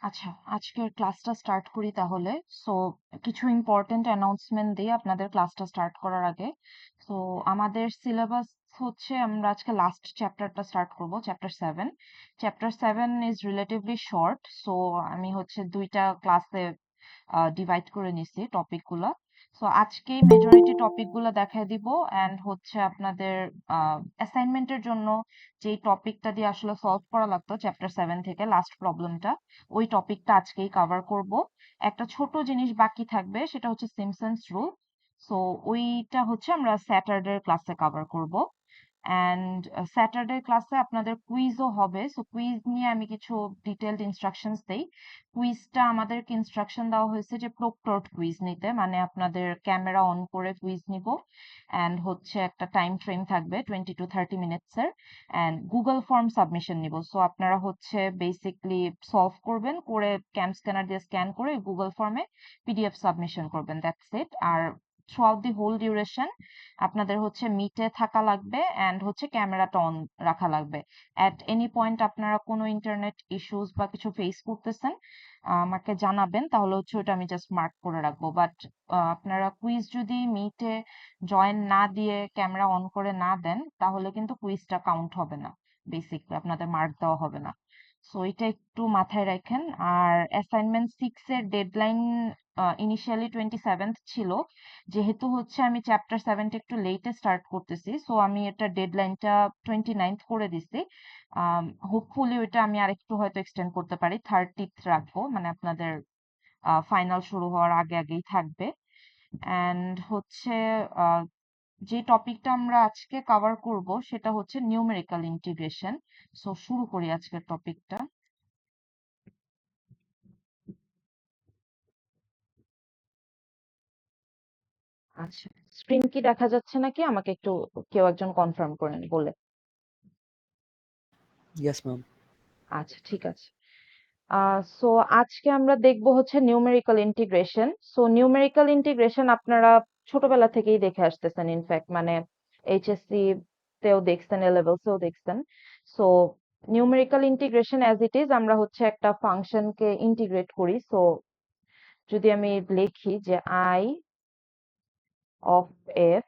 আচ্ছা, আজকের ক্লাসটা স্টার্ট করি তাহলে। সো কিছু ইম্পর্টেন্ট অ্যানাউন্সমেন্ট দিই আপনাদের ক্লাসটা স্টার্ট করার আগে। সো আমাদের সিলেবাস হচ্ছে আমরা আজকে লাস্ট চ্যাপ্টারটা স্টার্ট করব, chapter 7। Chapter 7 is relatively short, so আমি হচ্ছে 2টা ক্লাসে ডিভাইড করে নিছি টপিকগুলো। সো আজকেই মেজরিটি টপিকগুলো দেখাই দিব অ্যান্ড হচ্ছে আপনাদের অ্যাসাইনমেন্টের জন্য যেই টপিকটা দিয়ে আসলে সলভ করা লাগতো চ্যাপ্টার 7 থেকে লাস্ট প্রবলেমটা, ওই টপিকটা আজকেই কভার করব। একটা ছোট জিনিস বাকি থাকবে, সেটা হচ্ছে সিম্পসনস রুল। সো ওইটা হচ্ছে আমরা স্যাটারডে ক্লাসে কভার করব। অ্যান্ড স্যাটারডে ক্লাসে আপনাদের কুইজও হবে। সো কুইজ নিয়ে আমি কিছু ডিটেলড ইনস্ট্রাকশনস দেই। কুইজটা আমাদেরকে ইনস্ট্রাকশন দেওয়া হয়েছে যে প্রক্টরড কুইজ নিতে, মানে আপনাদের ক্যামেরা অন করে কুইজ নিব অ্যান্ড হচ্ছে একটা টাইম ফ্রেম থাকবে 20 to 30 মিনিটসের, অ্যান্ড গুগল ফর্ম সাবমিশন নিব। সো আপনারা হচ্ছে বেসিকলি সলভ করবেন, করে ক্যাম স্ক্যানার দিয়ে স্ক্যান করে গুগল ফর্মে পিডিএফ সাবমিশন করবেন, দ্যাটস ইট। আর throughout the whole duration আপনাদের হচ্ছে মিটে থাকা লাগবে অ্যান্ড হচ্ছে ক্যামেরাটা অন রাখা লাগবে। অ্যাট এনি পয়েন্ট আপনারা কোনো ইন্টারনেট ইস্যুস বা কিছু ফেস করতেছেন আমাকে জানাবেন, তাহলে হচ্ছে ওটা আমি জাস্ট মার্ক করে রাখবো। বাট আপনারা কুইজ যদি মিটে জয়েন না দিয়ে ক্যামেরা অন করে না দেন, তাহলে কিন্তু কুইজটা কাউন্ট হবে না, বেসিকলি আপনাদের মার্ক দেওয়া হবে না। সো এটা একটু মাথায় রাখেন। আর অ্যাসাইনমেন্ট 6 এর ডেডলাইন ইনিশিয়ালি 27th ছিল। যেহেতু হচ্ছে আমি চ্যাপ্টার 7টা একটু লেটে স্টার্ট করতেছি, সো আমি এটা ডেডলাইনটা 29th করে দিছি। হোপফুলি ওইটা আমি আরেকটু হয়তো এক্সটেন্ড করতে পারি, 30th রাখবো, মানে আপনাদের ফাইনাল শুরু হওয়ার আগে আগেই থাকবে। অ্যান্ড হচ্ছে আহ, যে টপিকটা আমরা আজকে কভার করব সেটা হচ্ছে নিউমেরিক্যাল ইন্টিগ্রেশন। সো শুরু করি আজকের টপিকটা। আচ্ছা, স্ক্রিন কি দেখা যাচ্ছে নাকি আমাকে একটু কেউ একজন কনফার্ম করেন বলে। Yes, ma'am. আচ্ছা, ঠিক আছে। সো আজকে আমরা দেখব হচ্ছে numerical integration. So numerical integration আপনারা ছোটবেলা থেকেই দেখে আসতেছেন, ইনফ্যাক্ট মানে এইচএসসি তেও দেখছেন, এ লেভেলসেও দেখছেন। So numerical integration as it is, আমরা হচ্ছে একটা ফাংশনকে ইন্টিগ্রেট করি। সো যদি আমি লিখি যে আই অফ এফ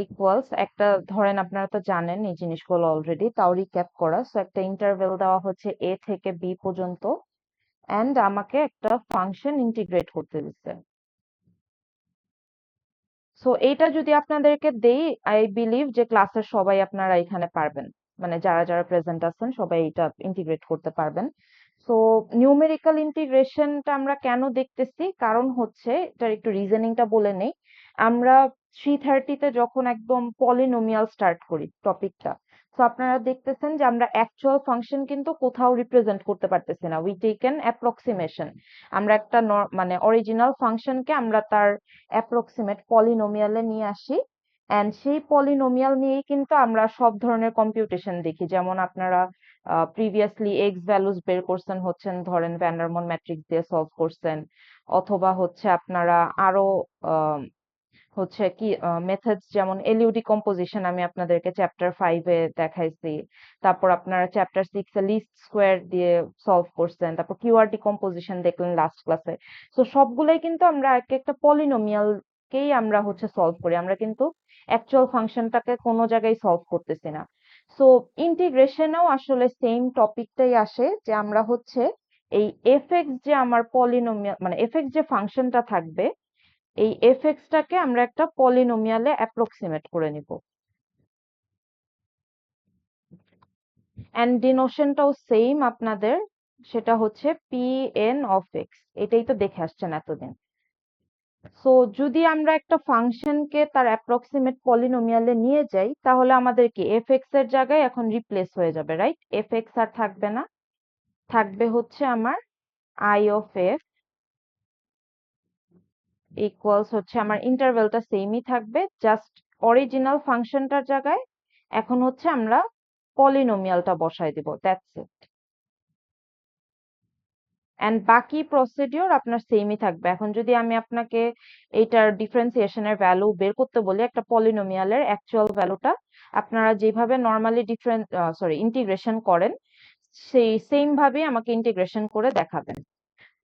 ইকুয়ালস একটা, ধরেন আপনারা তো জানেন এই জিনিসগুলো অলরেডি, তাও রিক্যাপ করা। সো একটা ইন্টারভেল দেওয়া হচ্ছে এ থেকে বি পর্যন্ত, অ্যান্ড আমাকে একটা ফাংশন ইন্টিগ্রেট করতে দিচ্ছে। সো এইটা যদি আপনাদেরকে দেই, আই বিলিভ যে ক্লাসের সবাই আপনারা এখানে পারবেন, মানে যারা যারা প্রেজেন্ট আছেন সবাই এটা ইন্টিগ্রেট করতে পারবেন। সো নিউমেরিক্যাল ইন্টিগ্রেশনটা আমরা কেন দেখতেছি, কারণ হচ্ছে এটার একটু রিজনিংটা বলে নেই। আমরা 3:30-তে যখন একদম পলিনোমিয়াল স্টার্ট করি টপিকটা, তো আপনারা দেখতেছেন যে আমরা অ্যাকচুয়াল ফাংশন কিন্তু কোথাও রিপ্রেজেন্ট করতে পারতেছি না, উই টেক অ্যান অ্যাপ্রক্সিমেশন। আমরা একটা মানে অরিজিনাল ফাংশনকে আমরা তার অ্যাপ্রক্সিমেট পলিনোমিয়ালে নিয়ে আসি, অ্যান্ড সেই পলিনোমিয়াল নিয়েই কিন্তু আমরা সব ধরনের কম্পিউটেশন দেখি। যেমন আপনারা প্রিভিয়াসলি এক্স ভ্যালুস বের করছেন, হচ্ছেন ধরেন ভ্যান্ডারমন ম্যাট্রিক্স দিয়ে সলভ করছেন, অথবা হচ্ছে আপনারা আরো আহ, হচ্ছে কি মেথডস, যেমন এলইউ ডিকম্পোজিশন আমি আপনাদেরকে চ্যাপ্টার 5-এ দেখাইছি। তারপর আপনারা চ্যাপ্টার 6-এ লিস্ট স্কোয়ার দিয়ে সলভ করছেন, তারপর কিউআর ডিকম্পোজিশন দেখলেন লাস্ট ক্লাসে। তো সবগুলাই কিন্তু আমরা এক একটা পলিনোমিয়ালকেই আমরা হচ্ছে সলভ করি, আমরা কিন্তু অ্যাকচুয়াল ফাংশনটাকে কোনো জায়গায় সলভ করতেছি না। সো ইন্টিগ্রেশনেও আসলে সেম টপিকটাই আসে, যে আমরা হচ্ছে এই এফএক্স যে আমার পলিনোমিয়াল, মানে এফএক্স যে ফাংশনটা থাকবে, এই এফএক্সটাকে আমরা একটা পলিনোমিয়ালে অ্যাপ্রক্সিমেট করে নিব। অ্যান্ড ডিনোশনটাও সেম আপনাদের, সেটা হচ্ছে পি এন অফ এক্স, এটাই তো দেখে আসছেন এতদিন। সো যদি আমরা একটা ফাংশনকে তার অ্যাপ্রক্সিমেট পলিনোমিয়ালে নিয়ে যাই, তাহলে আমাদের কি এফ এক্স এর জায়গায় এখন রিপ্লেস হয়ে যাবে, রাইট? এফ এক্স আর থাকবে না, থাকবে হচ্ছে আমার আই অফ এফ ইকুয়ালস হচ্ছে আমার ইন্টারভেলটা সেমই থাকবে, জাস্ট অরিজিনাল ফাংশনটার জায়গায় এখন হচ্ছে আমরা পলিনোমিয়ালটা বসাই দিব, দ্যাটস ইট। অ্যান্ড বাকি প্রসিডিওর আপনার সেমই থাকবে। এখন যদি আমি আপনাকে এইটার ডিফারেন্সিয়েশনের ভ্যালু বের করতে বলি, একটা পলিনোমিয়ালের অ্যাকচুয়াল ভ্যালুটা আপনারা যেভাবে নর্মালি ইন্টিগ্রেশন করেন সেই সেম ভাবেই আমাকে ইন্টিগ্রেশন করে দেখাবেন।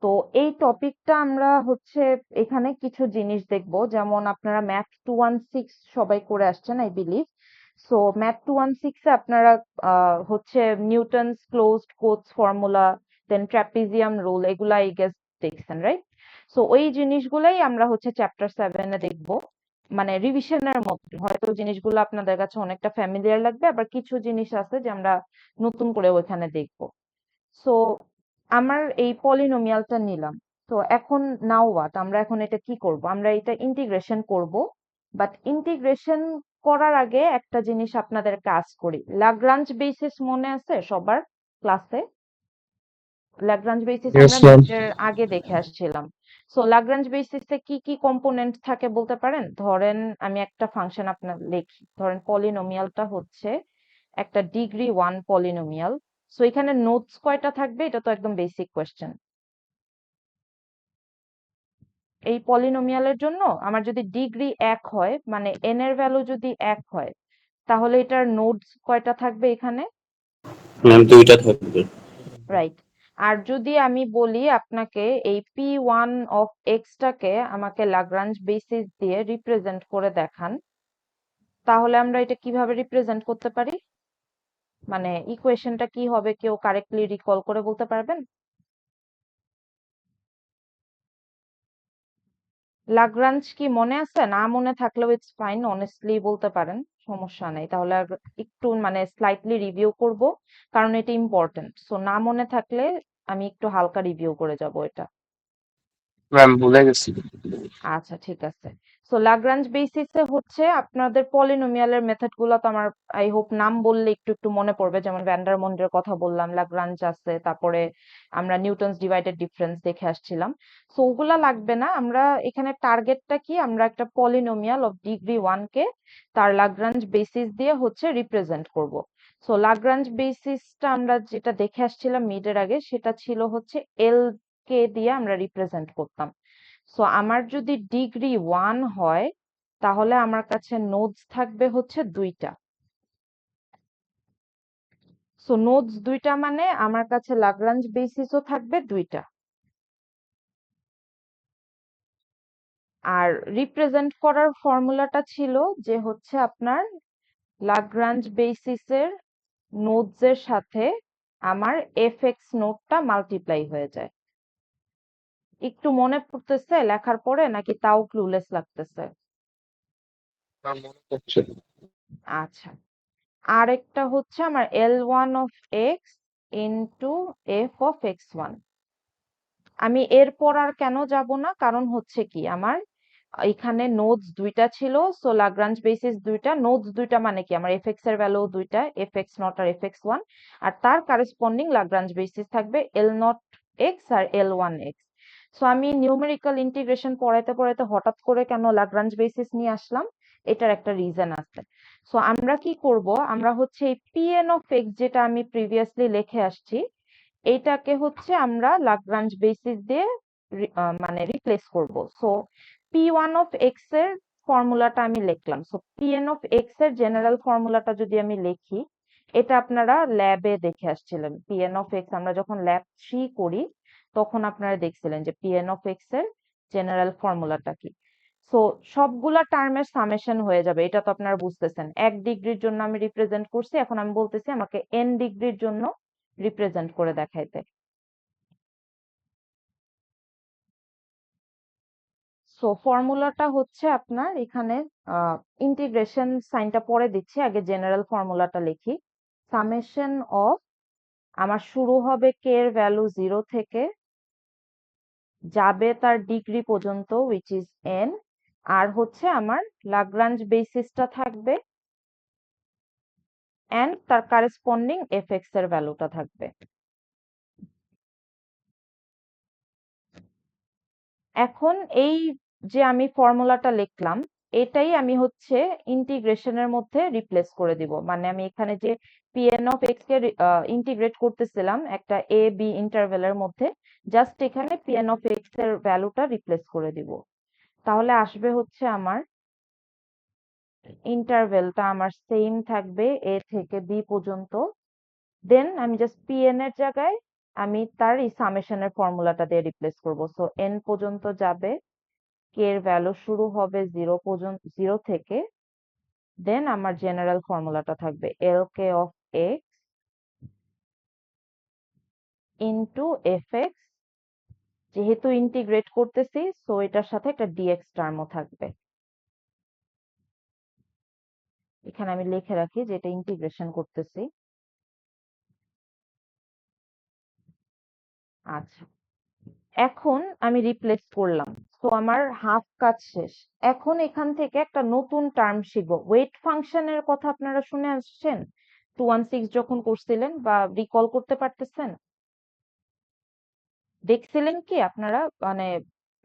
তো এই টপিকটা আমরা হচ্ছে এখানে কিছু জিনিস দেখব, যেমন আপনারা ম্যাথ 216 সবাই করে আসছেন আই বিলিভ। সো ম্যাথ 216 এ আপনারা হচ্ছে নিউটনস ক্লোজড কোটস ফর্মুলা, দেন ট্রাপিজিয়াম রুল, এগুলা আই গেস দেখছেন, রাইট? সো ওই জিনিসগুলাই আমরা হচ্ছে চ্যাপ্টার 7 এ দেখব। মানে রিভিশনের মধ্যে হয়তো জিনিসগুলো আপনাদের কাছে অনেকটা ফ্যামিলিয়ার লাগবে, আবার কিছু জিনিস আছে যে আমরা নতুন করে ওইখানে দেখব। সো আমার এই পলিনোমিয়ালটা নিলাম। তো এখন নাও হোয়াট, আমরা এখন এটা কি করব? আমরা এটা ইন্টিগ্রেশন করব। বাট ইন্টিগ্রেশন করার আগে একটা জিনিস আপনাদের কাজ করি। ল্যাগ্রাঞ্জ বেসিস মনে আছে সবার ক্লাসে? ল্যাগ্রাঞ্জ বেসিস Yes, আমরা ma'am. মিডের আগে দেখে আসছিলাম। সো ল্যাগ্রাঞ্জ বেসিসে কি কি কম্পোনেন্ট থাকে বলতে পারেন? ধরেন আমি একটা ফাংশন আপনার লিখি, ধরেন পলিনোমিয়ালটা হচ্ছে একটা ডিগ্রি 1 পলিনোমিয়াল। সো এখানে নোটস কয়টা থাকবে এটা তো একদম বেসিক কোয়েশ্চেন। এই পলিনোমিয়ালের জন্য আমার যদি ডিগ্রি 1 হয়, মানে n এর ভ্যালু যদি 1 হয়, তাহলে এটার নোটস কয়টা থাকবে এখানে? ম্যাম দুইটা থাকবে। রাইট। আর যদি আমি বলি আপনাকে এই p1 অফ x টাকে আমাকে ল্যাগ্রাঞ্জ বেসিস দিয়ে রিপ্রেজেন্ট করে দেখান, তাহলে আমরা এটা কিভাবে রিপ্রেজেন্ট করতে পারি? মানে ইকুয়েশনটা কি হবে, কেউ কারেক্টলি রিকল করে বলতে পারবেন? লাগরাঞ্জ কি মনে আছে? না মনে থাকলেও ইটস ফাইন, অনেস্টলি বলতে পারেন, সমস্যা নেই। তাহলে একটু মানে স্লাইটলি রিভিউ করব, কারণ এটা ইম্পর্টেন্ট। সো না মনে থাকলে আমি একটু হালকা রিভিউ করে যাব এটা। ম্যাম ভুলে গেছি। আচ্ছা, ঠিক আছে। সো ল্যাগ্রাঞ্জ বেসিসে হচ্ছে আপনাদের পলিনোমিয়ালের মেথড গুলো তো আমার আই হোপ নাম বললে একটু একটু মনে পড়বে, যেমন ভ্যান্ডারমন্ডের কথা বললাম, ল্যাগ্রাঞ্জ আছে, তারপরে আমরা নিউটনস ডিভাইডেড ডিফারেন্স দেখে আসছিলাম। সো ওগুলা লাগবে না। আমরা এখানে টার্গেটটা কি, আমরা একটা পলিনোমিয়াল অফ ডিগ্রি 1 কে তার ল্যাগ্রাঞ্জ বেসিস দিয়ে হচ্ছে রিপ্রেজেন্ট করব। সো ল্যাগ্রাঞ্জ বেসিসটা আমরা যেটা দেখে আসছিলাম মিডের আগে, সেটা ছিল হচ্ছে এল কে দিয়ে আমরা রিপ্রেজেন্ট করতাম। সো আমার যদি ডিগ্রি 1 হয়, তাহলে আমার কাছে নোডস থাকবে হচ্ছে 2টা। সো নোডস 2টা মানে আমার কাছে ল্যাগ্রাঞ্জ বেসিসও থাকবে 2টা। আর রিপ্রেজেন্ট করার ফর্মুলাটা ছিল যে হচ্ছে আপনার ল্যাগ্রাঞ্জ বেসিসের নোডস এর সাথে আমার এফএক্স নোডটা মাল্টিপ্লাই হয়ে যায়। একটু মনে পড়তেছে লেখার পরে, নাকি তাও ক্লুলেস লাগতেছে? ম্যাম মনে পড়ছে। আচ্ছা। আরেকটা হচ্ছে আমার L1 of x into f of x one. আমি এরপর আর কেন যাব না, কারণ হচ্ছে কি আমার এখানে নোডস 2টা ছিল। সো ল্যাগ্রাঞ্জ বেসিস 2টা, নোডস 2টা মানে কি আমার এফএক্স এর ভ্যালু 2টা, এফ এক্স নট আর এফ এক্স ওয়ান। আর তার কারেসপন্ডিং ল্যাগ্রাঞ্জ বেসিস থাকবে এল নট এক্স আর এল ওয়ান এক্স। সো আমি নিউমেরিক্যাল ইন্টিগ্রেশন পড়াইতে পড়াইতে হঠাৎ করে কেন ল্যাগ্রাঞ্জ বেসিস নিয়ে আসলাম, এটার একটা রিজন আছে। সো আমরা কি করব, আমরা হচ্ছে এই পিএন অফ এক্স যেটা আমি প্রিভিয়াসলি লিখে আসছি, এইটাকে হচ্ছে আমরা ল্যাগ্রাঞ্জ বেসিস দিয়ে মানে রিপ্লেস করব। সো p1 অফ এক্স এর ফর্মুলাটা আমি লিখলাম। সো pn অফ এক্স এর জেনারেল ফর্মুলাটা যদি আমি লিখি, এটা আপনারা ল্যাবে দেখে আসছিলেন। pn অফ এক্স আমরা যখন ল্যাব 3 করি, তখন আপনারা দেখছিলেন যে pn অফ এক্স এর জেনারেল ফর্মুলাটা কি। সো সবগুলা টার্মের সামেশন হয়ে যাবে, এটা তো আপনারা বুঝতেছেন। 1 ডিগ্রির জন্য আমি রিপ্রেজেন্ট করছি, এখন আমি বলতেছি আমাকে n ডিগ্রির জন্য রিপ্রেজেন্ট করে দেখাইতে। সো ফর্মুলাটা হচ্ছে আপনার এখানে ইন্টিগ্রেশন সাইনটা পরে দিচ্ছি, আগে জেনারেল ফর্মুলাটা লিখি। সামেশন অফ, আমার শুরু হবে কে এর ভ্যালু 0 থেকে, যাবে তার ডিগ্রি পর্যন্ত উইচ ইজ n, আর হচ্ছে আমার ল্যাগ্রাঞ্জ বেসিসটা থাকবে and তার কারেসপন্ডিং এফএক্স এর ভ্যালুটা থাকবে। এখন এই যে আমি ফর্মুলাটা লিখলাম, এটাই আমি হচ্ছে ইন্টিগ্রেশনের মধ্যে রিপ্লেস করে দিব, মানে আমি এখানে যে pn of x K integrate করতেছিলাম একটা a b ইন্টারভ্যালের মধ্যে, জাস্ট এখানে pn অফ x এর ভ্যালুটা রিপ্লেস করে দিব। তাহলে আসবে হচ্ছে আমার ইন্টারভ্যালটা আমার সেম থাকবে a থেকে b পর্যন্ত। দেন আমি জাস্ট pn এর জায়গায় আমি তার এই সামেশনের ফর্মুলাটা দিয়ে রিপ্লেস করব। সো n পর্যন্ত যাবে, k এর ভ্যালু শুরু হবে 0 পর্যন্ত, 0 থেকে। দেন আমার জেনারেল ফর্মুলাটা থাকবে lk of x into fx, যেহেতু ইন্টিগ্রেট করতেছি সো এটার সাথে একটা dx টার্মও থাকবে। এখানে আমি লিখে রাখি যে এটা ইন্টিগ্রেশন করতেছি। আচ্ছা, এখন আমি রিপ্লেস করলাম, তো আমার হাফ কাজ শেষ। এখন এখান থেকে একটা নতুন টার্ম শিখবো, ওয়েট ফাংশনের কথা আপনারা শুনে আসছেন 216 যখন করছিলেন, বা রিকল করতে পারতেছেন? দেখছিলেন কি আপনারা, মানে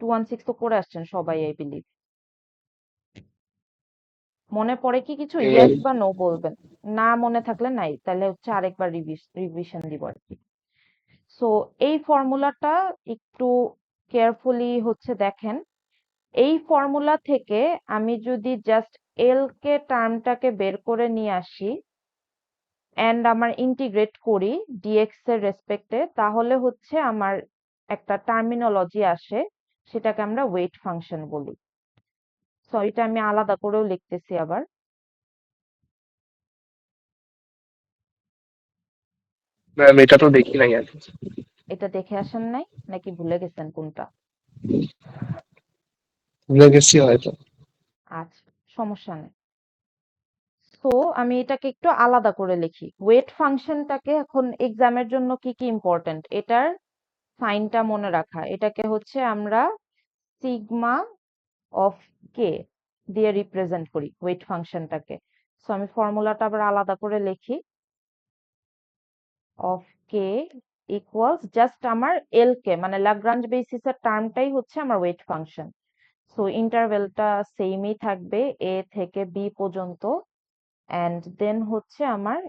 216 তো করে আসছেন সবাই আই বিলিভ। মনে পড়ে কি কিছু? ইয়েস বা নো বলবেন। না মনে থাকলে নাই, তাহলে হচ্ছে আরেকবার রিভিশন দিব আর কি। সো এই ফর্মুলাটা একটু কেয়ারফুলি হচ্ছে দেখেন। এই ফর্মুলা থেকে আমি যদি জাস্ট এল কে টার্মটাকে বের করে নিয়ে আসি এন্ড আমার ইন্টিগ্রেট করি ডিএক্স এর রেসপেক্টে, তাহলে হচ্ছে আমার একটা টার্মিনোলজি আসে, সেটাকে আমরা ওয়েট ফাংশন বলি। সো এটা আমি আলাদা করেও লিখতেছি আবার। ম্যাম এটা তো দেখি নাই আর কি। এটা দেখে আসেন নাই নাকি ভুলে গেছেন কোনটা? ভুলে গেছি হয়তো। আচ্ছা, সমস্যা নেই। তো আমি এটাকে একটু আলাদা করে লিখি। ওয়েট ফাংশনটাকে এখন এক্সামের জন্য কি কি ইম্পর্টেন্ট, এটার সাইনটা মনে রাখা। এটাকে হচ্ছে আমরা সিগমা অফ কে দিয়ে রিপ্রেজেন্ট করি ওয়েট ফাংশনটাকে। সো আমি ফর্মুলাটা আবার আলাদা করে লিখি। অফ কে ইকুয়ালস জাস্ট আমার এল কে, মানে ল্যাগ্রাঞ্জ বেসিসের টার্মটাই হচ্ছে আমার ওয়েট ফাংশন। সো ইন্টারভেলটা সেমই থাকবে এ থেকে বি পর্যন্ত, অ্যান্ড দেন হচ্ছে আমার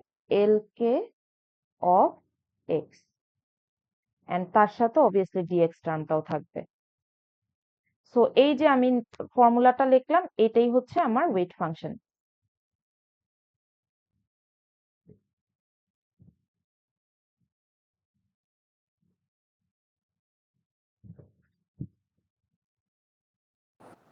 L K of x, and তার সাথে অবভিয়াসলি ডিএক্স টার্মটাও থাকবে। সো এই যে আমি ফর্মুলাটা লিখলাম, এটাই হচ্ছে আমার weight function.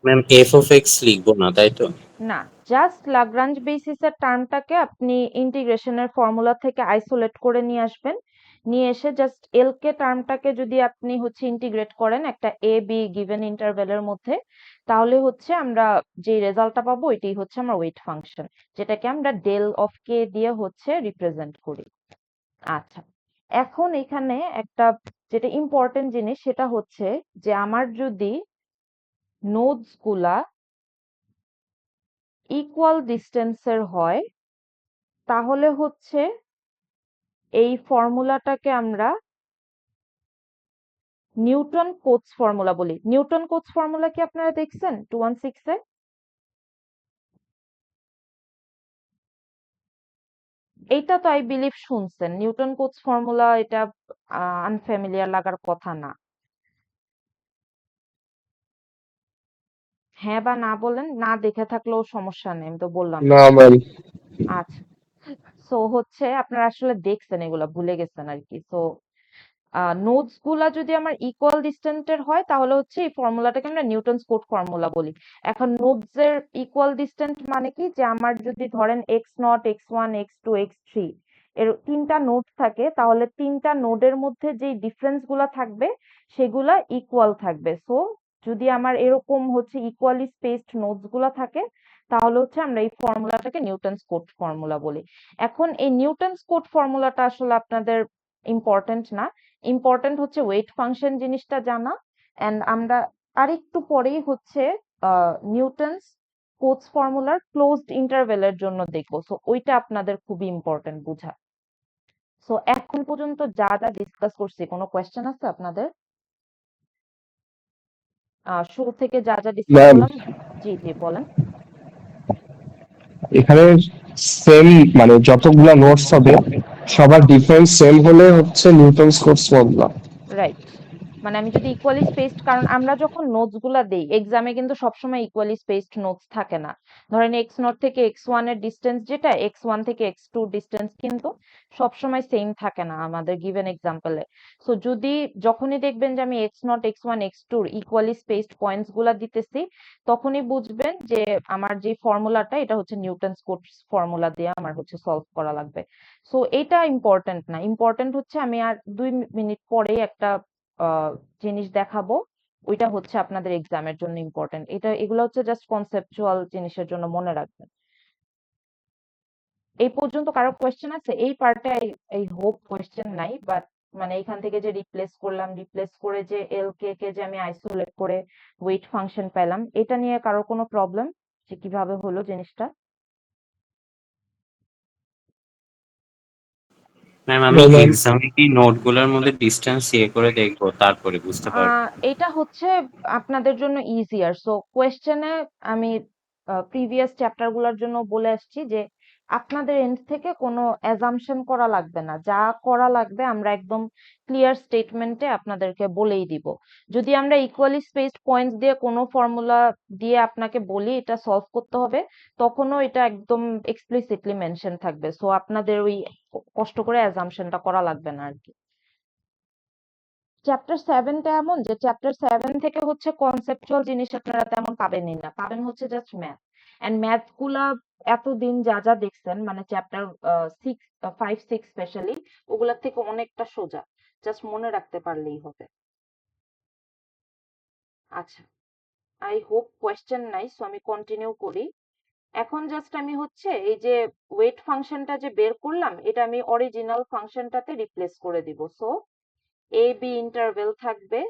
Ma'am F of X লিখবো না তাই তো? না, জাস্ট ল্যাগ্রাঞ্জ বেসিসের টার্মটাকে আপনি ইন্টিগ্রেশনের ফর্মুলা থেকে আইসোলেট করে নিয়ে আসবেন। নিয়ে এসে জাস্ট এল কে টার্মটাকে যদি আপনি হচ্ছে ইন্টিগ্রেট করেন একটা এ বি গিভেন ইন্টারভ্যালের মধ্যে, তাহলে হচ্ছে আমরা যে রেজাল্টটা পাবো এটাই হচ্ছে আমার ওয়েট ফাংশন, যেটাকে আমরা ডেল অফ কে দিয়ে হচ্ছে রিপ্রেজেন্ট করি। আচ্ছা, এখন এখানে একটা যেটা ইম্পর্টেন্ট জিনিস সেটা হচ্ছে যে আমার যদি নোডস গুলা ইকুয়াল ডিস্টেন্সের হয়, তাহলে হচ্ছে এই ফর্মুলাটাকে আমরা নিউটন কোটস ফর্মুলা বলি। নিউটন কোটস ফর্মুলা কি আপনারা দেখছেন 216 এ? এইটা তো আই বিলিভ শুনছেন, নিউটন কোটস ফর্মুলা, এটা আনফ্যামিলিয়ার লাগার কথা না। হ্যাঁ বা না বলেন, না দেখে থাকলেও সমস্যা নেই, আমি তো বললাম। না ম্যাম। আচ্ছা, সো হচ্ছে আপনারা আসলে দেখছেন, এগুলা ভুলে গেছেন আর কি। সো নোটস গুলা যদি আমার ইকুয়াল ডিস্টেন্সের হয় তাহলে হচ্ছে এই ফর্মুলাটাকে আমরা নিউটনস কোট ফর্মুলা বলি। এখন নোটস এর ইকুয়াল ডিস্টেন্স মানে কি, যে আমার যদি ধরেন X naught, X one, X two, X three, এর তিনটা নোড থাকে, তাহলে তিনটা নোডের মধ্যে যে ডিফারেন্স গুলা থাকবে সেগুলা ইকুয়াল থাকবে। সো যদি আমার এরকম হচ্ছে ইকুয়ালি স্পেসড নোডস গুলা থাকে, তাহলে হচ্ছে আমরা এই ফর্মুলাটাকে নিউটনস কোট ফর্মুলা বলি। এখন এই নিউটনস কোট ফর্মুলাটা আসলে আপনাদের ইম্পর্টেন্ট না, ইম্পর্টেন্ট হচ্ছে ওয়েট ফাংশন জিনিসটা জানা। এন্ড আমরা আরেকটু পরেই হচ্ছে নিউটনস কোটস ফর্মুলার ক্লোজড ইন্টারভ্যালের জন্য দেখবো, সো ওইটা আপনাদের খুবই ইম্পর্টেন্ট বুঝা। সো এখন পর্যন্ত যা যা ডিসকাস করছি, কোনো কোয়েশ্চেন আছে আপনাদের? শুরু থেকে যা যা ডিসকাস ম্যাম করলাম। জি জি বলেন। এখানে সেম মানে যতগুলা নোটস হবে সবার ডিফারেন্স সেম হলে হচ্ছে নিউটনস কোটস ফর্মুলা। রাইট। মানে আমি যদি ইকুয়ালি স্পেসড, কারণ আমরা যখন নোটস গুলা দেই এক্সামে কিন্তু সবসময় ইকুয়ালি স্পেসড নোটস থাকে না। ধরেন এক্স নট থেকে এক্স ওয়ান এর ডিস্টেন্স যেটা, এক্স ওয়ান থেকে এক্স টু ডিস্টেন্স কিন্তু সবসময় সেম থাকে না আমাদের গিভেন এক্সাম্পলে। সো যদি যখনই দেখবেন যে আমি x naught X one x টুর ইকুয়ালি স্পেসড পয়েন্টস গুলা দিতেছি, তখনই বুঝবেন যে আমার যে ফর্মুলাটা এটা হচ্ছে নিউটনস কোটস ফর্মুলা দিয়ে আমার হচ্ছে সলভ করা লাগবে। সো এটা ইম্পর্টেন্ট না, ইম্পর্টেন্ট হচ্ছে আমি আর 2 মিনিট পরেই একটা জিনিস দেখাবো, ওইটা হচ্ছে আপনাদের এক্সামের জন্য ইম্পর্টেন্ট। এগুলো হচ্ছে জাস্ট কনসেপচুয়াল জিনিসের জন্য মনে রাখবেন। এই পর্যন্ত কারো কোয়েশ্চেন আছে এই পার্টে? এই হোপ কোয়েশ্চেন নাই, বাট মানে এখান থেকে যে রিপ্লেস করলাম, রিপ্লেস করে যে এল কে যে আমি আইসোলেট করে ওয়েট ফাংশন পেলাম, এটা নিয়ে কারো কোনো প্রবলেম যে কিভাবে হলো জিনিসটা? ম্যাম আমি এক্সামে কি নোটগুলোর মধ্যে ডিসটেন্স ইয়ে করে দেখবো তারপরে বুঝতে পারবো? এটা হচ্ছে আপনাদের জন্য ইজিয়ার। সো কোয়েশ্চেনে আমি প্রিভিয়াস চ্যাপ্টার গুলোর জন্য বলে আসছি যে আপনাদের এন্ড থেকে কোনো অ্যাজাম্পশন করা লাগবে না, যা করা লাগবে আমরা একদম ক্লিয়ার স্টেটমেন্টে আপনাদেরকে বলেই দিব। যদি আমরা ইকুয়ালি স্পেসড পয়েন্টস দিয়ে কোনো ফর্মুলা দিয়ে আপনাকে বলি এটা সলভ করতে হবে, তখনও এটা একদম এক্সপ্লিসিটলি মেনশন থাকবে। সো আপনাদের ওই কষ্ট করে অ্যাজাম্পশনটা করা লাগবে না আর কি। চ্যাপ্টার 7টা এমন যে চ্যাপ্টার 7 থেকে হচ্ছে কনসেপচুয়াল জিনিস আপনারা তেমন পাবেনই না, পাবেন হচ্ছে জাস্ট ম্যাথ। এন্ড ম্যাথ গুলা এতদিন যা যা দেখছেন মানে চ্যাপ্টার 5 6 স্পেশালি, ওগুলার থেকে অনেকটা সোজা, জাস্ট মনে রাখতে পারলেই হবে। আচ্ছা, আই হোপ কোয়েশ্চেন নাই, সো আমি কন্টিনিউ করি। এখন জাস্ট আমি হচ্ছে এই যে ওয়েট ফাংশনটা যে বের করলাম, এটা আমি অরিজিনাল ফাংশনটাতে রিপ্লেস করে দিব। সো এ বি ইন্টারভেল থাকবে।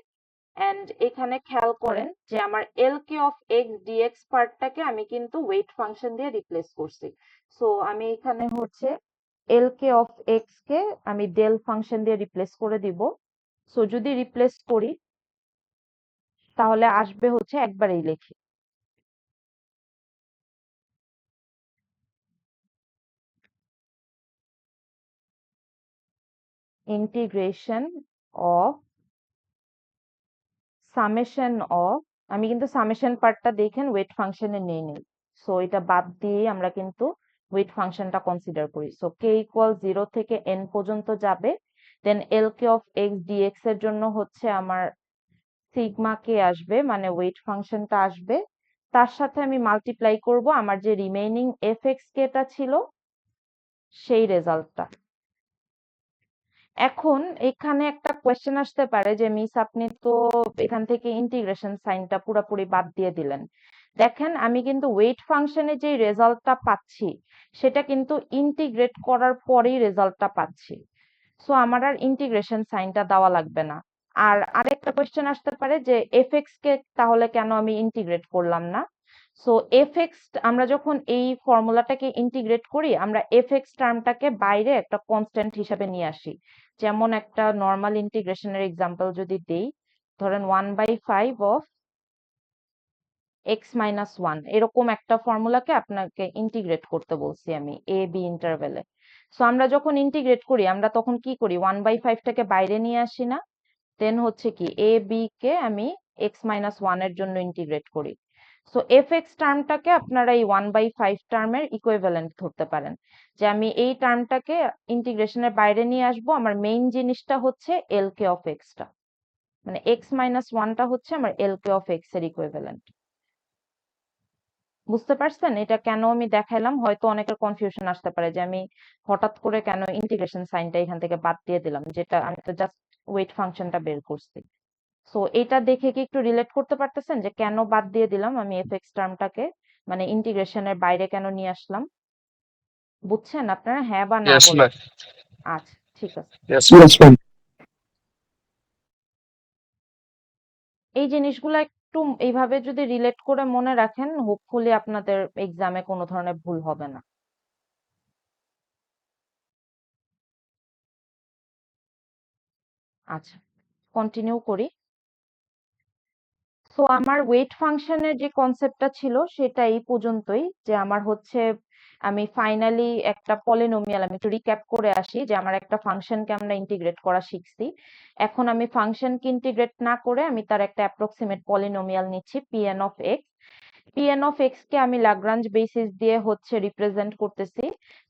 এন্ড এখানে খেয়াল করেন যে আমার এলকে অফ এক্স ডিএক্স পার্টটাকে আমি কিন্তু ওয়েট ফাংশন দিয়ে রিপ্লেস করছি। সো আমি এখানে হচ্ছে এলকে অফ এক্স কে আমি ডেল ফাংশন দিয়ে রিপ্লেস করে দিব। সো যদি রিপ্লেস করি তাহলে আসবে হচ্ছে, একবারেই লিখি, ইন্টিগ্রেশন অফ সামেশন অফ, আমি কিন্তু সামেশন পার্টটা দেখেন ওয়েট ফাংশনে নেই নেই, সো এটা বাদ দিয়ে আমরা কিন্তু ওয়েট ফাংশনটা কনসিডার করি। সো কে ইকুয়াল 0 থেকে এন পর্যন্ত যাবে, দেন এল কে অফ এক্স ডিএক্স এর জন্য হচ্ছে আমার সিগমা কে আসবে, মানে ওয়েট ফাংশনটা আসবে। তার সাথে আমি মাল্টিপ্লাই করব আমার যে রিমেইনিং এফ এক্স কেটা ছিল সেই রেজাল্টটা। এখন এখানে একটা কোয়েশ্চেন আসতে পারে যে মিস আপনি তো এখান থেকে ইন্টিগ্রেশন সাইনটা পুরোপুরি বাদ দিয়ে দিলেন। দেখেন আমি কিন্তু ওয়েট ফাংশনে যে রেজাল্টটা পাচ্ছি সেটা কিন্তু ইন্টিগ্রেট করার পরেই রেজাল্টটা পাচ্ছি। সো আমার আর ইন্টিগ্রেশন সাইনটা দেওয়া লাগবে না। আর আরেকটা কোয়েশ্চেন আসতে পারে যে এফ এক্স কে তাহলে কেন আমি ইন্টিগ্রেট করলাম না? সো এফ এক্স, আমরা যখন এই ফর্মুলাটাকে ইন্টিগ্রেট করি আমরা এফ এক্স টার্মটাকে বাইরে একটা কনস্ট্যান্ট হিসাবে নিয়ে আসি। যেমন একটা নর্মাল ইন্টিগ্রেশনের এক্সাম্পল যদি দেই, ধরেন 1/5 অফ এক্স মাইনাস ওয়ান, এরকম একটা ফর্মুলাকে আপনাকে ইন্টিগ্রেট করতে বলছি আমি এ বি ইন্টারভেলে। সো আমরা যখন ইন্টিগ্রেট করি আমরা তখন কি করি, 1/5টাকে বাইরে নিয়ে আসি না, দেন হচ্ছে কি এ বি কে আমি এক্স মাইনাস ওয়ান এর জন্য ইন্টিগ্রেট করি। সো এফ এক্স টার্মটাকে আপনারা এই 1/5 টার্মের ইকুইভ্যালেন্ট ধরতে পারেন, যে আমি এই টার্মটাকে ইন্টিগ্রেশনের বাইরে নিয়ে আসবো, আমার মেইন জিনিসটা হচ্ছে এল কে অফ এক্সটা, মানে এক্স মাইনাস ওয়ানটা হচ্ছে আমার এল কে অফ এক্স এর ইকুইভ্যালেন্ট। বুঝতে পারছেন এটা কেন আমি দেখাইলাম? হয়তো অনেকের কনফিউশন আসতে পারে যে আমি হঠাৎ করে কেন ইন্টিগ্রেশন সাইনটা এখান থেকে বাদ দিয়ে দিলাম, যেটা আমি তো জাস্ট ওয়েট ফাংশনটা বের করছি। সো এটা দেখে কি একটু রিলেট করতে পারতেছেন যে কেন বাদ দিয়ে দিলাম আমি এফ এক্স টার্মটাকে, মানে ইন্টিগ্রেশনের বাইরে কেন নিয়ে আসলাম? বুঝছেন আপনারা? হ্যাঁ বা না ইয়েস বলেন। ম্যাম। আচ্ছা, ঠিক আছে। Yes ma'am. এই জিনিসগুলো একটু এইভাবে যদি রিলেট করে মনে রাখেন, হোপফুলি আপনাদের এক্সামে কোনো ধরনের ভুল হবে না। আচ্ছা, কন্টিনিউ করি। সো আমার ওয়েট ফাংশনের যে কনসেপ্টটা ছিল সেটা এই পর্যন্তই, যে আমার হচ্ছে আমি ফাইনালি একটা পলিনোমিয়াল, আমি একটু রিক্যাপ করে আসি যে আমার একটা ফাংশনকে আমরা ইন্টিগ্রেট করা শিখছি। এখন আমি ফাংশনকে ইন্টিগ্রেট না করে আমি তার একটা অ্যাপ্রক্সিমেট পলিনোমিয়াল নিচ্ছি pn of x. pn of x কে আমি लाग्रांज বেসিস দিয়ে হচ্ছে রিপ্রেজেন্ট করতেছি।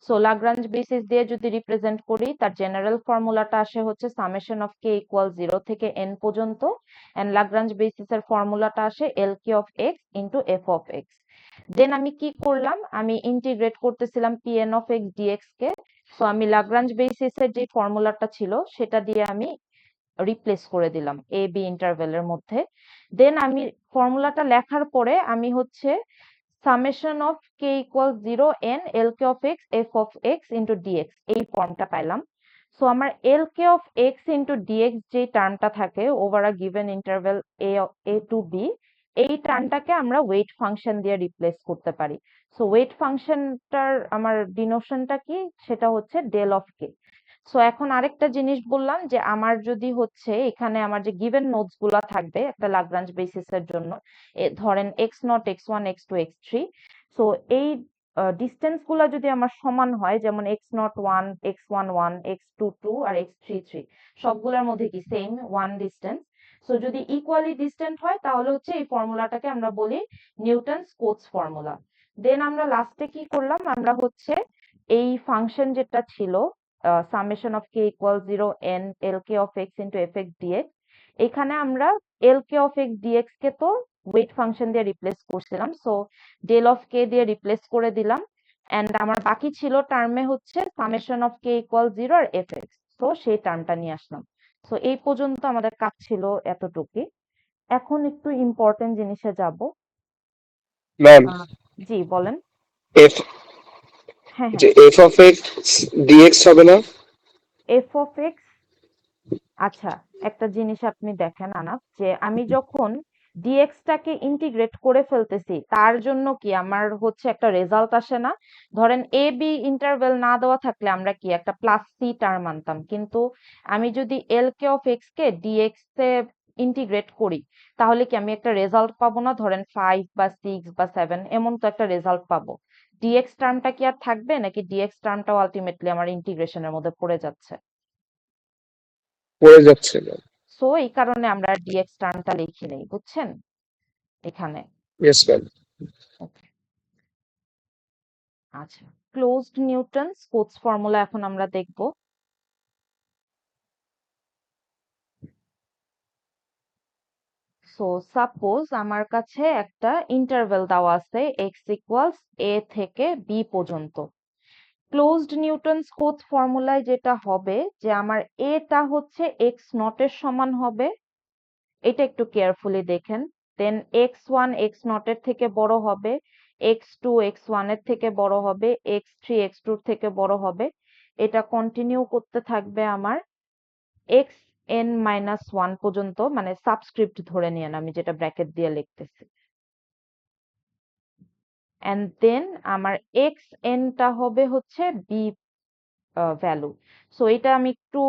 সো लाग्रांज বেসিস দিয়ে যদি রিপ্রেজেন্ট করি, তার জেনারেল ফর্মুলাটা আসে হচ্ছে সামেশন অফ কে ইকুয়াল 0 থেকে n পর্যন্ত, এন্ড लाग्रांज বেসিসের ফর্মুলাটা আসে lk of x into f of x. Then আমি কি করলাম, আমি ইন্টিগ্রেট করতেছিলাম pn অফ এক্স ডিএক্স কে। সো আমি लाग्रांज বেসিসের যে ফর্মুলাটা ছিল সেটা দিয়ে আমি রিপ্লেস করে দিলাম এ বি ইন্টারভেলের মধ্যে। দেন আমি ফর্মুলাটা লেখার পরে আমি হচ্ছে summation of K equal 0 N L K of X F of x into DX এই ফর্মটা পাইলাম। সো আমার L K of x into DX যে টার্মটা থাকে over a given interval A to B, এই টার্মটাকে আমরা ওয়েট ফাংশন দিয়ে রিপ্লেস করতে পারি। সো ওয়েট ফাংশনটার আমার ডিনোশনটা কি, সেটা হচ্ছে ডেল অফ কে। সো এখন আরেকটা জিনিস বললাম যে আমার যদি হচ্ছে এখানে আমার যে গিভেন নোডস গুলা থাকবে একটা लाग्रांज বেসিসের জন্য, ধরেন X naught X one X two X three. So এই ডিস্টেন্স গুলা যদি আমার সমান হয়, যেমন X naught one X one one X two two আর এক্স থ্রি থ্রি, সবগুলোর মধ্যে কি সেম ওয়ান ডিস্টেন্স। সো যদি ইকুয়ালি ডিস্টেন্ট হয় তাহলে হচ্ছে এই ফর্মুলাটাকে আমরা বলি নিউটনস কোটস ফর্মুলা। দেন আমরা লাস্টে কি করলাম, আমরা হচ্ছে এই ফাংশন যেটা ছিল summation of K equal 0 N L K of x into F X DX, এখানে আমরা L K of x dx কে তো ওয়েট ফাংশন দিয়ে রিপ্লেস করছিলাম, সো ডেল অফ কে দিয়ে রিপ্লেস করে দিলাম। এন্ড আমার বাকি ছিল টার্মে হচ্ছে সামেশন অফ কে ইকুয়াল 0 আর এফ এক্স, তো সেই টার্মটা নিয়ে আসলাম। সো এই পর্যন্ত আমাদের কাজ ছিল এতটুকুই। এখন একটু ইম্পর্টেন্ট জিনিসে যাব। ম্যাম, জি বলেন। এফ হ্যাঁ হ্যাঁ। যে এফ অফ এক্স ডিএক্স হবে না? এফ অফ এক্স, আচ্ছা, একটা জিনিস আপনি দেখেন আনাফ, যে আমি যখন ডিএক্স টাকে ইন্টিগ্রেট করে ফেলতেছি তার জন্য কি আমার হচ্ছে একটা রেজাল্ট আসে না? ধরেন এ বি ইন্টারভেল না দেওয়া থাকলে আমরা কি একটা প্লাস সি টার্ম আনতাম, কিন্তু আমি যদি এল কে অফ এক্স কে ডিএক্স এ ইন্টিগ্রেট করি তাহলে কি আমি একটা রেজাল্ট পাবো না? ধরেন 5 বা 6 বা 7 এমন তো একটা রেজাল্ট পাবো। ডিএক্স টার্মটা কি আর থাকবে, নাকি ডিএক্স টার্মটাও আলটিমেটলি আমার ইন্টিগ্রেশনের মধ্যে পড়ে যাচ্ছে? পড়ে যাচ্ছে ম্যাম। সো এই কারণে আমরা ডিএক্স টার্মটা লিখি নেই, বুঝছেন এখানে। Yes ma'am. ওকে, আচ্ছা, ক্লোজড নিউটনস কোটস ফর্মুলা এখন আমরা দেখব। সো সাপোজ আমার কাছে একটা ইন্টারভেল দেওয়া আছে এক্স ইকুয়ালস এ থেকে বি পর্যন্ত। ক্লোজড নিউটনস কোটস ফর্মুলায় যেটা হবে যে আমার এটা হচ্ছে এক্স নট এর সমান হবে, এটা একটু কেয়ারফুলি দেখেন। দেন এক্স ওয়ান এক্স নট এর থেকে বড় হবে, এক্স টু এক্স ওয়ান এর থেকে বড় হবে, এক্স থ্রি এক্স টুর থেকে বড় হবে। এটা কন্টিনিউ করতে থাকবে আমার এক্স এন মাইনাস ওয়ান পর্যন্ত, মানে সাবস্ক্রিপ্ট ধরে নিয়েন আমি যেটা ব্র্যাকেট দিয়ে লিখতেছি। এন্ড দেন আমার এক্স এনটা হবে হচ্ছে বি ভ্যালু। সো এটা আমি একটু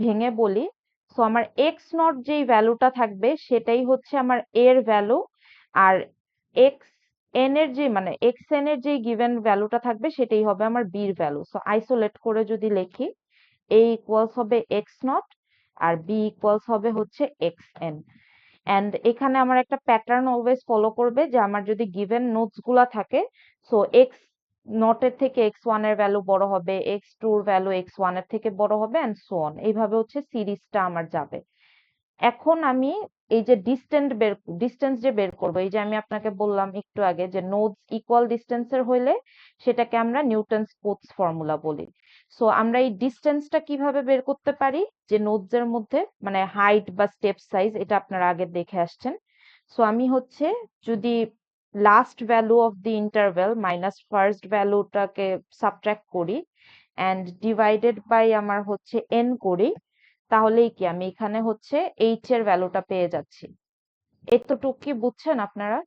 ভেঙে বলি। সো আমার এক্স নট যেই ভ্যালুটা থাকবে সেটাই হচ্ছে আমার এর ভ্যালু, আর এক্স এন এর যে মানে এক্স এন এর যে গিভেন ভ্যালুটা থাকবে সেটাই হবে আমার বির ভ্যালু। সো আইসোলেট করে যদি লিখি, এ ইকুয়ালস হবে এক্স নট আর বি ইকুয়ালস হবে হচ্ছে এক্স এন। এন্ড এখানে আমার একটা প্যাটার্ন অলওয়েজ ফলো করবে যে আমার যদি গিভেন নোটস গুলা থাকে, সো এক্স নট এর থেকে এক্স ওয়ান এর ভ্যালু বড় হবে, এক্স টুর ভ্যালু এক্স ওয়ান এর থেকে বড় হবে, এন্ড সো অন, এইভাবে হচ্ছে সিরিজটা আমার যাবে। এখন আমি এই যে ডিস্টেন্স যে বের করবো, এই যে আমি আপনাকে বললাম একটু আগে যে নোডস ইকুয়াল ডিস্টেন্সের হইলে সেটাকে আমরা নিউটনস কোটস ফর্মুলা বলি। সো আমরা এই ডিস্টেন্সটা কিভাবে বের করতে পারি, যে নোডস এর মধ্যে মানে হাইট বা স্টেপ সাইজ, এটা আপনারা আগে দেখে আসছেন। সো আমি হচ্ছে যদি last value of the interval minus first ভ্যালুটাকে সাবট্রাক্ট করি এন্ড ডিভাইডেড বাই আমার হচ্ছে এন করি, তাহলেই কি আমি এখানে হচ্ছে এইচ এর ভ্যালুটা পেয়ে যাচ্ছি। এতটুকু কি বুঝছেন আপনারা?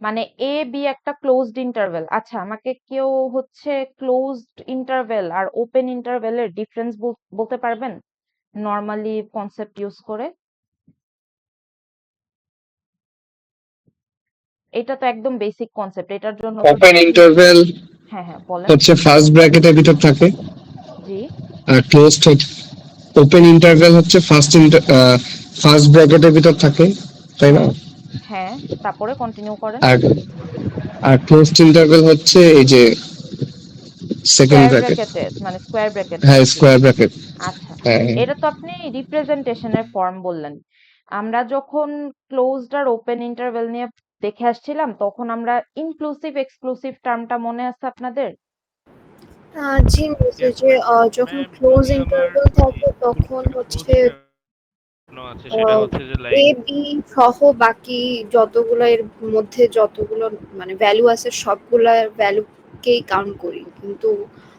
মানে এ বি একটা ক্লোজড ইন্টারভেল। আচ্ছা, আমাকে কেউ হচ্ছে ক্লোজড ইন্টারভেল আর ওপেন ইন্টারভেলের ডিফারেন্স বলতে পারবেন নর্মালি কনসেপ্ট ইউজ করে? এটা তো একদম বেসিক কনসেপ্ট, এটার জন্য তো ওপেন শুধু ইন্টারভেল হ্যাঁ হ্যাঁ বলেন। হচ্ছে ফার্স্ট ব্র্যাকেটের ভিতর থাকে, জি। আর ক্লোজড ওপেন ইন্টারভেল হচ্ছে ফার্স্ট ব্র্যাকেটের ভিতর থাকে, তাই না? হ্যাঁ হ্যাঁ, তারপরে কন্টিনিউ করেন। আর আর ক্লোজড ইন্টারভেল হচ্ছে এই যে সেকেন্ড স্কোয়ার ব্র্যাকেট। ব্র্যাকেটে মানে স্কোয়ার ব্র্যাকেট হ্যাঁ, নাকি? Square bracket. আচ্ছা, হ্যাঁ, হ্যাঁ। এটা তো আপনি রিপ্রেজেন্টেশনের ফর্ম বললেন। আমরা যখন ক্লোজড আর ওপেন ইন্টারভেল নিয়ে দেখে আসছিলাম, তখন আমরা ইনক্লুসিভ এক্সক্লুসিভ টার্মটা মনে আছে আপনাদের? জি মিস, ইয়েস যে ম্যাম। যখন ম্যাম ক্লোজ যদি আমার ইন্টারভেল থাকে তখন ক্লোজ হচ্ছে শেখানো আছে সেটা হচ্ছে যে এ লাইক বি সহ বাকি যতগুলো এর মধ্যে যতগুলো মানে ভ্যালু আছে সবগুলা ভ্যালুকেই কাউন্ট করি, কিন্তু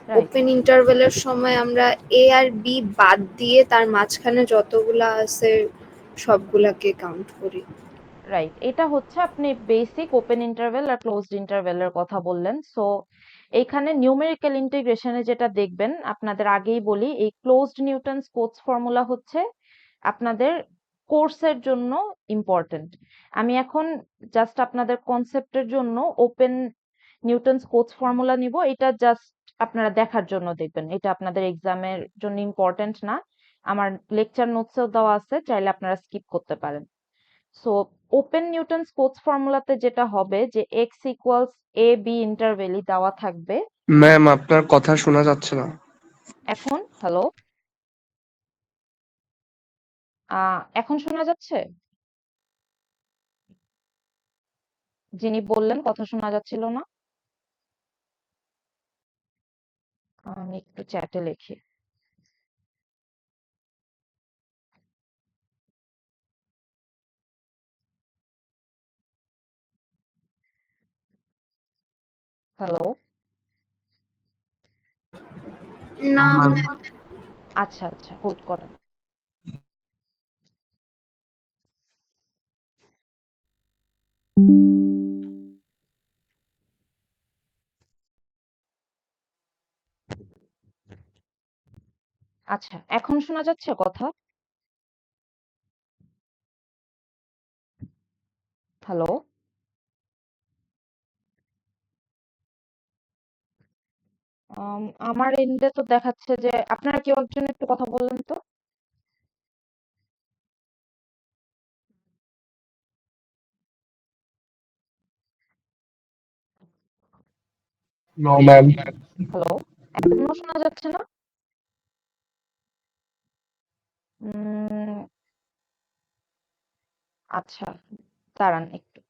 রাইট ওপেন ইন্টারভেলের সময় আমরা এ আর বি বাদ দিয়ে তার মাঝখানে যতগুলা আছে সবগুলাকে কাউন্ট করি। রাইট, এটা হচ্ছে আপনি বেসিক ওপেন ইন্টারভেল আর ক্লোজড ইন্টারভেলের কথা বললেন। সো এইখানে নিউমেরিক্যাল ইন্টিগ্রেশনে যেটা দেখবেন, আপনাদের আগেই বলি, এই ক্লোজড নিউটনস কোটস ফর্মুলা হচ্ছে আপনাদের কোর্সের জন্য ইম্পর্টেন্ট। আমি এখন জাস্ট আপনাদের কনসেপ্টের জন্য ওপেন নিউটনস কোটস ফর্মুলা নিব, এটা জাস্ট আপনারা দেখার জন্য দেখবেন, এটা আপনাদের এক্সামের জন্য ইম্পর্টেন্ট না। আমার লেকচার নোটসেও দেওয়া আছে, চাইলে আপনারা স্কিপ করতে পারেন। সো ওপেন নিউটনস কোটস ফর্মুলাতে যেটা হবে যে এক্স ইকুয়ালস এ বি ইন্টারভেলই দেওয়া থাকবে। ম্যাম, আপনার কথা শোনা যাচ্ছে না। এখন হ্যালো, এখন শোনা যাচ্ছে? যিনি বললেন কথা শোনা যাচ্ছিল না, আমি একটু চ্যাটে লিখি। হ্যালো। না ম্যাম, আচ্ছা আচ্ছা, হোল্ড করেন। আচ্ছা, এখন শোনা যাচ্ছে কথা? হ্যালো। আমার এন্ডে তো দেখাচ্ছে যে আপনারা কেউ একজন একটু কথা বললেন তো। No ma'am. হ্যালো, এখনো শোনা যাচ্ছে না? উম, আচ্ছা, দাঁড়ান একটু।